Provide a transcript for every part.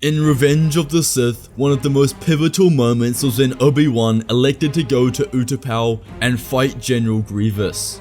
In Revenge of the Sith, one of the most pivotal moments was when Obi-Wan elected to go to Utapau and fight General Grievous.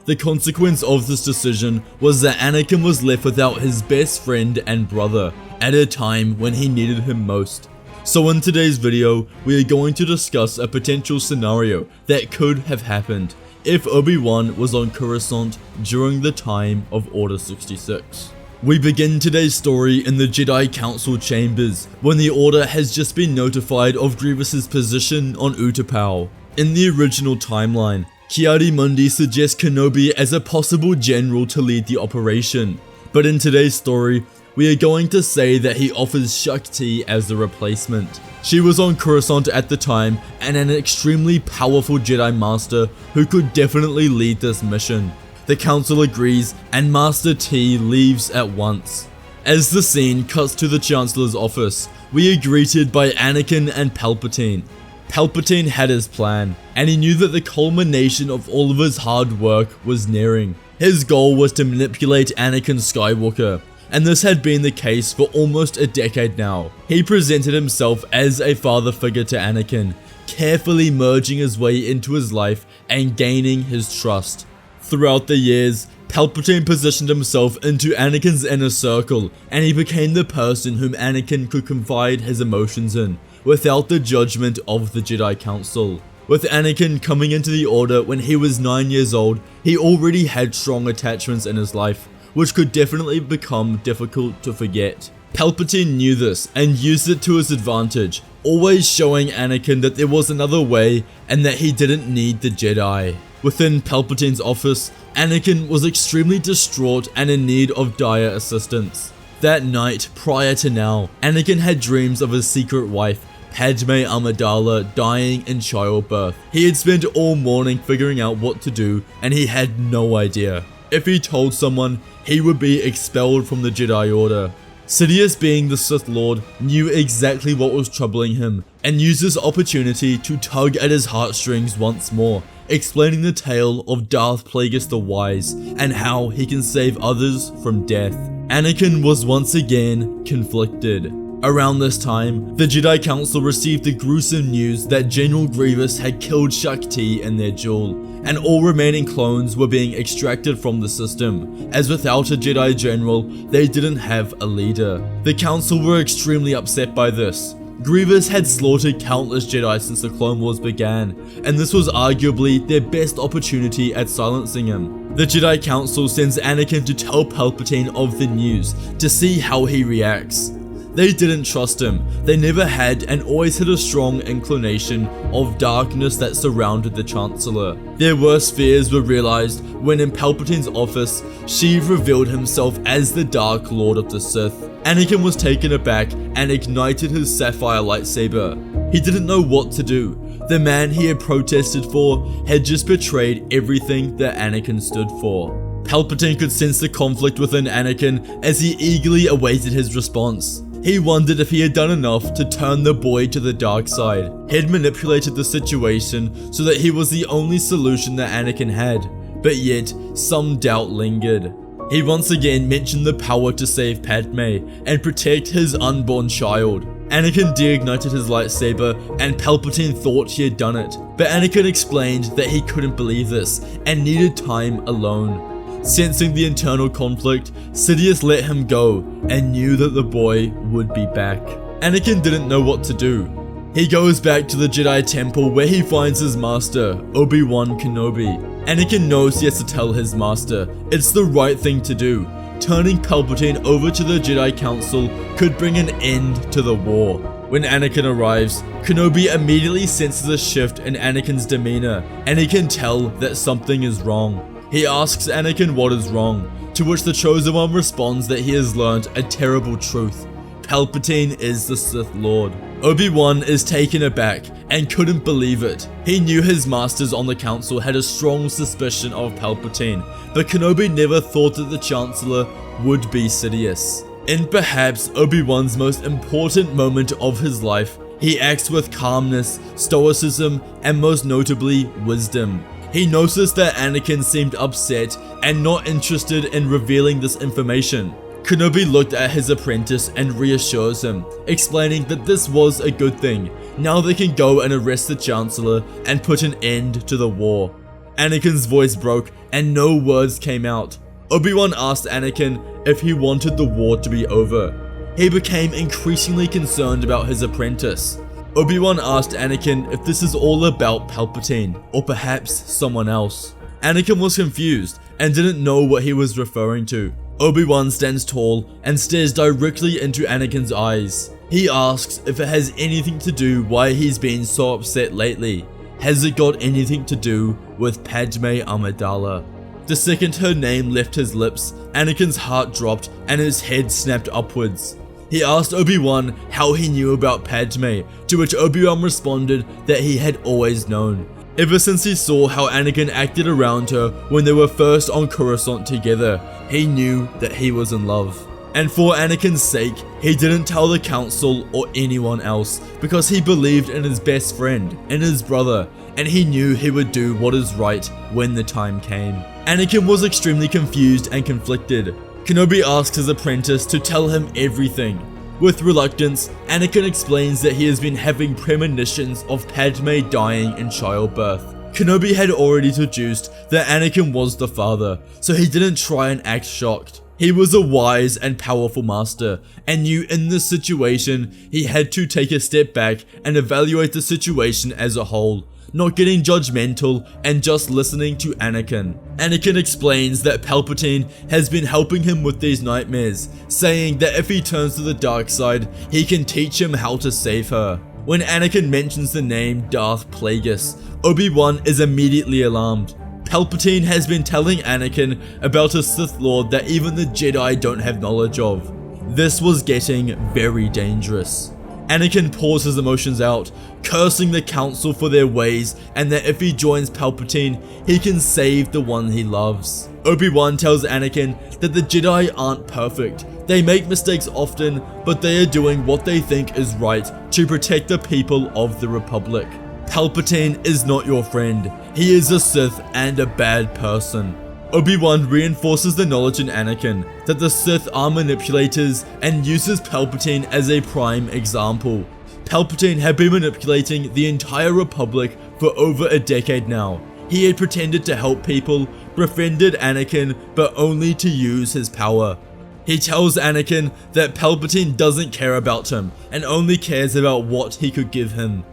The consequence of this decision was that Anakin was left without his best friend and brother at a time when he needed him most. So in today's video, we are going to discuss a potential scenario that could have happened if Obi-Wan was on Coruscant during the time of Order 66. We begin today's story in the Jedi Council chambers when the Order has just been notified of Grievous's position on Utapau. In the original timeline, Ki-Adi-Mundi suggests Kenobi as a possible general to lead the operation, but in today's story, we are going to say that he offers Shakti as the replacement. She was on Coruscant at the time and an extremely powerful Jedi Master who could definitely lead this mission. The council agrees and Master T leaves at once. As the scene cuts to the Chancellor's office, we are greeted by Anakin and Palpatine. Palpatine had his plan, and he knew that the culmination of all of his hard work was nearing. His goal was to manipulate Anakin Skywalker, and this had been the case for almost a decade now. He presented himself as a father figure to Anakin, carefully merging his way into his life and gaining his trust. Throughout the years, Palpatine positioned himself into Anakin's inner circle, and he became the person whom Anakin could confide his emotions in, without the judgment of the Jedi Council. With Anakin coming into the Order when he was 9 years old, he already had strong attachments in his life, which could definitely become difficult to forget. Palpatine knew this and used it to his advantage, always showing Anakin that there was another way and that he didn't need the Jedi. Within Palpatine's office, Anakin was extremely distraught and in need of dire assistance. That night, prior to now, Anakin had dreams of his secret wife, Padme Amidala, dying in childbirth. He had spent all morning figuring out what to do, and he had no idea. If he told someone, he would be expelled from the Jedi Order. Sidious, being the Sith Lord, knew exactly what was troubling him, and used this opportunity to tug at his heartstrings once more, explaining the tale of Darth Plagueis the Wise and how he can save others from death. Anakin was once again conflicted. Around this time, the Jedi Council received the gruesome news that General Grievous had killed Shakti in their duel, and all remaining clones were being extracted from the system, as without a Jedi General, they didn't have a leader. The Council were extremely upset by this. Grievous had slaughtered countless Jedi since the Clone Wars began, and this was arguably their best opportunity at silencing him. The Jedi Council sends Anakin to tell Palpatine of the news, to see how he reacts. They didn't trust him. They never had and always had a strong inclination of darkness that surrounded the Chancellor. Their worst fears were realized when in Palpatine's office, Sheev revealed himself as the Dark Lord of the Sith. Anakin was taken aback and ignited his sapphire lightsaber. He didn't know what to do. The man he had protested for had just betrayed everything that Anakin stood for. Palpatine could sense the conflict within Anakin as he eagerly awaited his response. He wondered if he had done enough to turn the boy to the dark side. He had manipulated the situation so that he was the only solution that Anakin had, but yet some doubt lingered. He once again mentioned the power to save Padme and protect his unborn child. Anakin deignited his lightsaber and Palpatine thought he had done it, but Anakin explained that he couldn't believe this and needed time alone. Sensing the internal conflict, Sidious let him go and knew that the boy would be back. Anakin didn't know what to do. He goes back to the Jedi Temple where he finds his master, Obi-Wan Kenobi. Anakin knows he has to tell his master it's the right thing to do. Turning Palpatine over to the Jedi Council could bring an end to the war. When Anakin arrives, Kenobi immediately senses a shift in Anakin's demeanor, and he can tell that something is wrong. He asks Anakin what is wrong, to which the Chosen One responds that he has learned a terrible truth. Palpatine is the Sith Lord. Obi-Wan is taken aback and couldn't believe it. He knew his masters on the council had a strong suspicion of Palpatine, but Kenobi never thought that the Chancellor would be Sidious. In perhaps Obi-Wan's most important moment of his life, he acts with calmness, stoicism, and most notably, wisdom. He noticed that Anakin seemed upset and not interested in revealing this information. Kenobi looked at his apprentice and reassures him, explaining that this was a good thing. Now they can go and arrest the Chancellor and put an end to the war. Anakin's voice broke and no words came out. Obi-Wan asked Anakin if he wanted the war to be over. He became increasingly concerned about his apprentice. Obi-Wan asked Anakin if this is all about Palpatine, or perhaps someone else. Anakin was confused and didn't know what he was referring to. Obi-Wan stands tall and stares directly into Anakin's eyes. He asks if it has anything to do why he's been so upset lately. Has it got anything to do with Padme Amidala? The second her name left his lips, Anakin's heart dropped and his head snapped upwards. He asked Obi-Wan how he knew about Padme, to which Obi-Wan responded that he had always known. Ever since he saw how Anakin acted around her when they were first on Coruscant together, he knew that he was in love. And for Anakin's sake, he didn't tell the council or anyone else because he believed in his best friend, in his brother, and he knew he would do what is right when the time came. Anakin was extremely confused and conflicted. Kenobi asks his apprentice to tell him everything. With reluctance, Anakin explains that he has been having premonitions of Padme dying in childbirth. Kenobi had already deduced that Anakin was the father, so he didn't try and act shocked. He was a wise and powerful master, and knew in this situation he had to take a step back and evaluate the situation as a whole, not getting judgmental and just listening to Anakin. Anakin explains that Palpatine has been helping him with these nightmares, saying that if he turns to the dark side, he can teach him how to save her. When Anakin mentions the name Darth Plagueis, Obi-Wan is immediately alarmed. Palpatine has been telling Anakin about a Sith Lord that even the Jedi don't have knowledge of. This was getting very dangerous. Anakin pours his emotions out, cursing the council for their ways and that if he joins Palpatine, he can save the one he loves. Obi-Wan tells Anakin that the Jedi aren't perfect. They make mistakes often, but they are doing what they think is right to protect the people of the Republic. Palpatine is not your friend. He is a Sith and a bad person. Obi-Wan reinforces the knowledge in Anakin that the Sith are manipulators and uses Palpatine as a prime example. Palpatine had been manipulating the entire Republic for over a decade now. He had pretended to help people, befriended Anakin, but only to use his power. He tells Anakin that Palpatine doesn't care about him and only cares about what he could give him.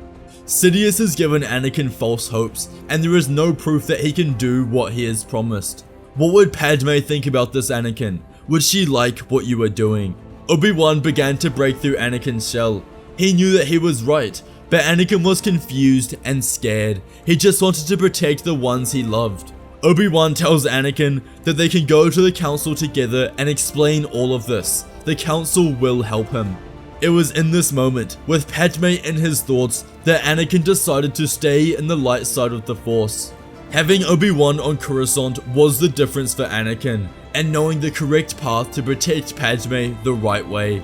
Sidious has given Anakin false hopes, and there is no proof that he can do what he has promised. What would Padme think about this, Anakin? Would she like what you were doing? Obi-Wan began to break through Anakin's shell. He knew that he was right, but Anakin was confused and scared. He just wanted to protect the ones he loved. Obi-Wan tells Anakin that they can go to the council together and explain all of this. The council will help him. It was in this moment, with Padme in his thoughts, that Anakin decided to stay in the light side of the Force. Having Obi-Wan on Coruscant was the difference for Anakin, and knowing the correct path to protect Padme the right way.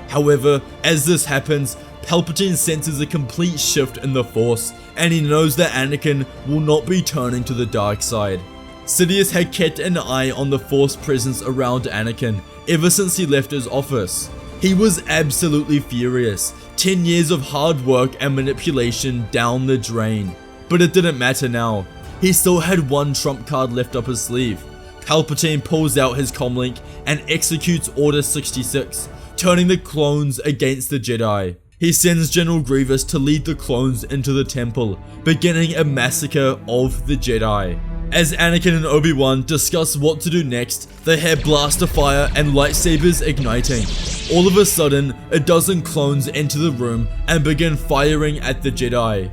However, as this happens, Palpatine senses a complete shift in the Force, and he knows that Anakin will not be turning to the dark side. Sidious had kept an eye on the Force presence around Anakin ever since he left his office. He was absolutely furious. 10 years of hard work and manipulation down the drain. But it didn't matter now. He still had one trump card left up his sleeve. Palpatine pulls out his comlink and executes Order 66, turning the clones against the Jedi. He sends General Grievous to lead the clones into the temple, beginning a massacre of the Jedi. As Anakin and Obi-Wan discuss what to do next, they hear blaster fire and lightsabers igniting. All of a sudden, a dozen clones enter the room and begin firing at the Jedi.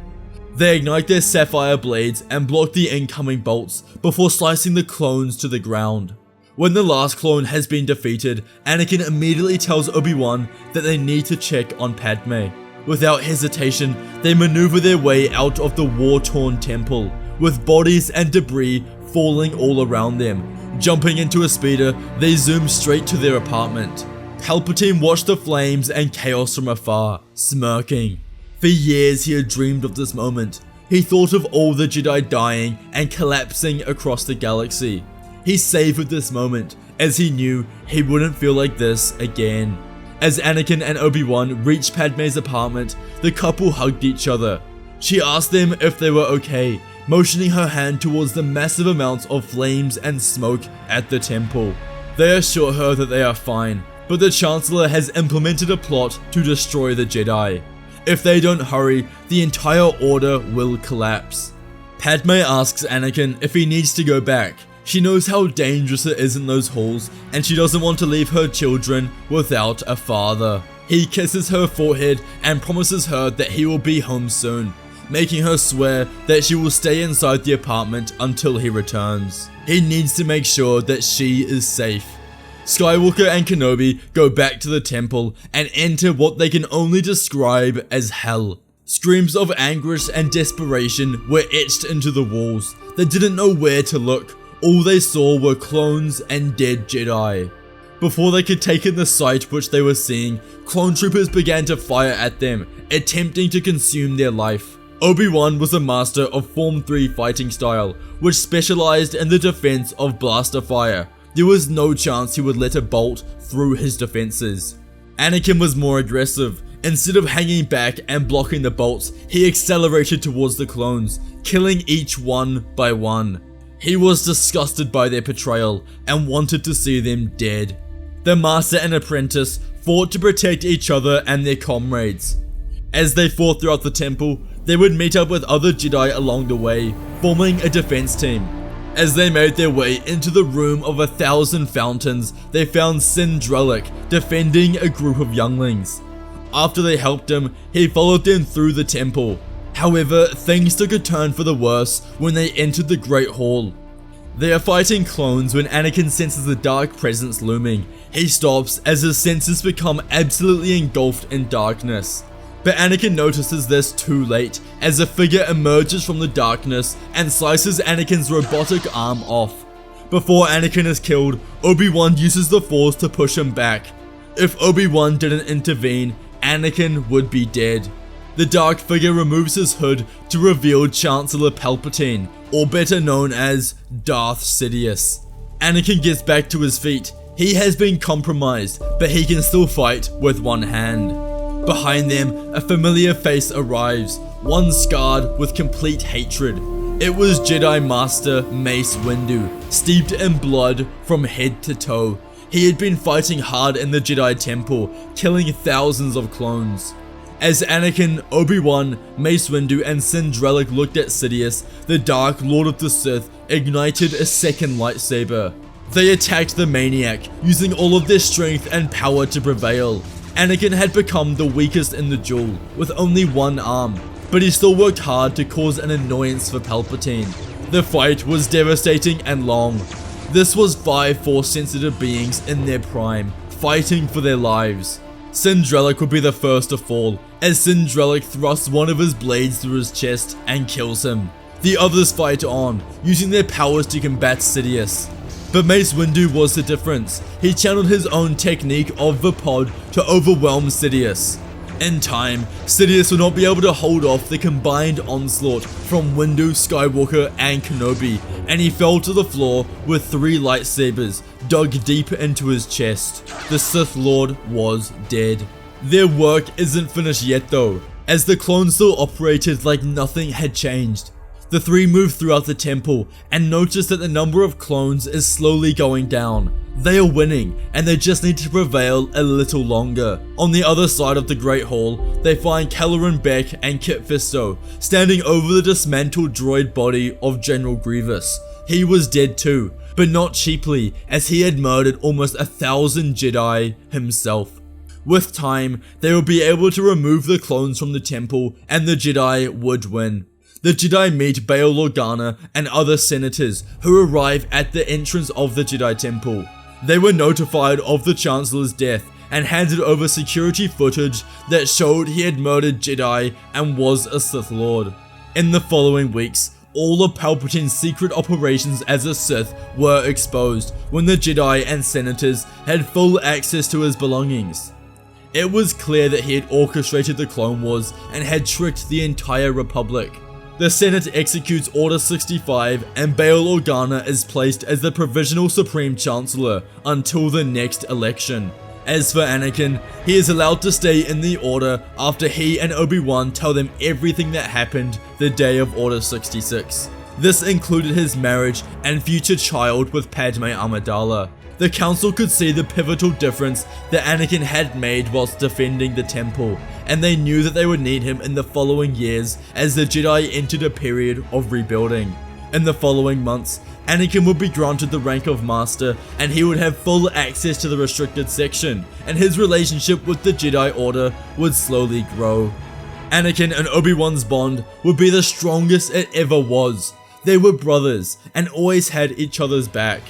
They ignite their sapphire blades and block the incoming bolts before slicing the clones to the ground. When the last clone has been defeated, Anakin immediately tells Obi-Wan that they need to check on Padme. Without hesitation, they maneuver their way out of the war-torn temple, with bodies and debris falling all around them. Jumping into a speeder, they zoom straight to their apartment. Palpatine watched the flames and chaos from afar, smirking. For years he had dreamed of this moment. He thought of all the Jedi dying and collapsing across the galaxy. He savored this moment, as he knew he wouldn't feel like this again. As Anakin and Obi-Wan reached Padme's apartment, the couple hugged each other. She asked them if they were okay, motioning her hand towards the massive amounts of flames and smoke at the temple. They assure her that they are fine, but the Chancellor has implemented a plot to destroy the Jedi. If they don't hurry, the entire order will collapse. Padme asks Anakin if he needs to go back. She knows how dangerous it is in those halls, and she doesn't want to leave her children without a father. He kisses her forehead and promises her that he will be home soon, making her swear that she will stay inside the apartment until he returns. He needs to make sure that she is safe. Skywalker and Kenobi go back to the temple and enter what they can only describe as hell. Screams of anguish and desperation were etched into the walls. They didn't know where to look. All they saw were clones and dead Jedi. Before they could take in the sight which they were seeing, clone troopers began to fire at them, attempting to consume their life. Obi-Wan was a master of Form 3 fighting style, which specialized in the defense of blaster fire. There was no chance he would let a bolt through his defenses. Anakin was more aggressive. Instead of hanging back and blocking the bolts, he accelerated towards the clones, killing each one by one. He was disgusted by their betrayal and wanted to see them dead. The master and apprentice fought to protect each other and their comrades. As they fought throughout the temple, they would meet up with other Jedi along the way, forming a defense team. As they made their way into the room of 1,000 fountains, they found Sindralic defending a group of younglings. After they helped him, he followed them through the temple. However, things took a turn for the worse when they entered the Great Hall. They are fighting clones when Anakin senses a dark presence looming. He stops as his senses become absolutely engulfed in darkness. But Anakin notices this too late as a figure emerges from the darkness and slices Anakin's robotic arm off. Before Anakin is killed, Obi-Wan uses the Force to push him back. If Obi-Wan didn't intervene, Anakin would be dead. The dark figure removes his hood to reveal Chancellor Palpatine, or better known as Darth Sidious. Anakin gets back to his feet. He has been compromised, but he can still fight with one hand. Behind them, a familiar face arrives, one scarred with complete hatred. It was Jedi Master Mace Windu, steeped in blood from head to toe. He had been fighting hard in the Jedi Temple, killing thousands of clones. As Anakin, Obi-Wan, Mace Windu, and Sindralic looked at Sidious, the Dark Lord of the Sith ignited a second lightsaber. They attacked the maniac, using all of their strength and power to prevail. Anakin had become the weakest in the duel, with only one arm, but he still worked hard to cause an annoyance for Palpatine. The fight was devastating and long. This was 5 Force-sensitive beings in their prime, fighting for their lives. Sindralic would be the first to fall, as Sindralic thrusts one of his blades through his chest and kills him. The others fight on, using their powers to combat Sidious. But Mace Windu was the difference. He channeled his own technique of the pod to overwhelm Sidious. In time, Sidious would not be able to hold off the combined onslaught from Windu, Skywalker, and Kenobi, and he fell to the floor with 3 lightsabers dug deep into his chest. The Sith Lord was dead. Their work isn't finished yet though, as the clones still operated like nothing had changed. The 3 moved throughout the temple and noticed that the number of clones is slowly going down. They are winning, and they just need to prevail a little longer. On the other side of the Great Hall, they find Kelleran Beck and Kit Fisto standing over the dismantled droid body of General Grievous. He was dead too, but not cheaply, as he had murdered almost 1,000 Jedi himself. With time, they would be able to remove the clones from the temple, and the Jedi would win. The Jedi meet Bail Organa and other senators who arrive at the entrance of the Jedi Temple. They were notified of the Chancellor's death and handed over security footage that showed he had murdered Jedi and was a Sith Lord. In the following weeks, all of Palpatine's secret operations as a Sith were exposed when the Jedi and senators had full access to his belongings. It was clear that he had orchestrated the Clone Wars and had tricked the entire Republic. The Senate executes Order 65 and Bail Organa is placed as the Provisional Supreme Chancellor until the next election. As for Anakin, he is allowed to stay in the Order after he and Obi-Wan tell them everything that happened the day of Order 66. This included his marriage and future child with Padme Amidala. The Council could see the pivotal difference that Anakin had made whilst defending the temple, and they knew that they would need him in the following years as the Jedi entered a period of rebuilding. In the following months, Anakin would be granted the rank of Master, and he would have full access to the restricted section, and his relationship with the Jedi Order would slowly grow. Anakin and Obi-Wan's bond would be the strongest it ever was. They were brothers, and always had each other's back.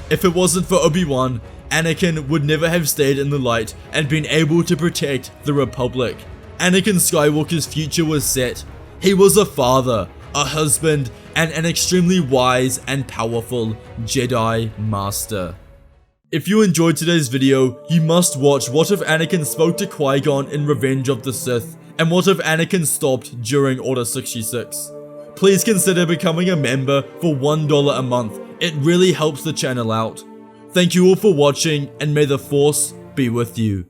If it wasn't for Obi-Wan, Anakin would never have stayed in the light and been able to protect the Republic. Anakin Skywalker's future was set. He was a father, a husband, and an extremely wise and powerful Jedi Master. If you enjoyed today's video, you must watch What If Anakin Spoke to Qui-Gon in Revenge of the Sith, and What If Anakin Stopped During Order 66. Please consider becoming a member for $1 a month. It really helps the channel out. Thank you all for watching, and may the Force be with you.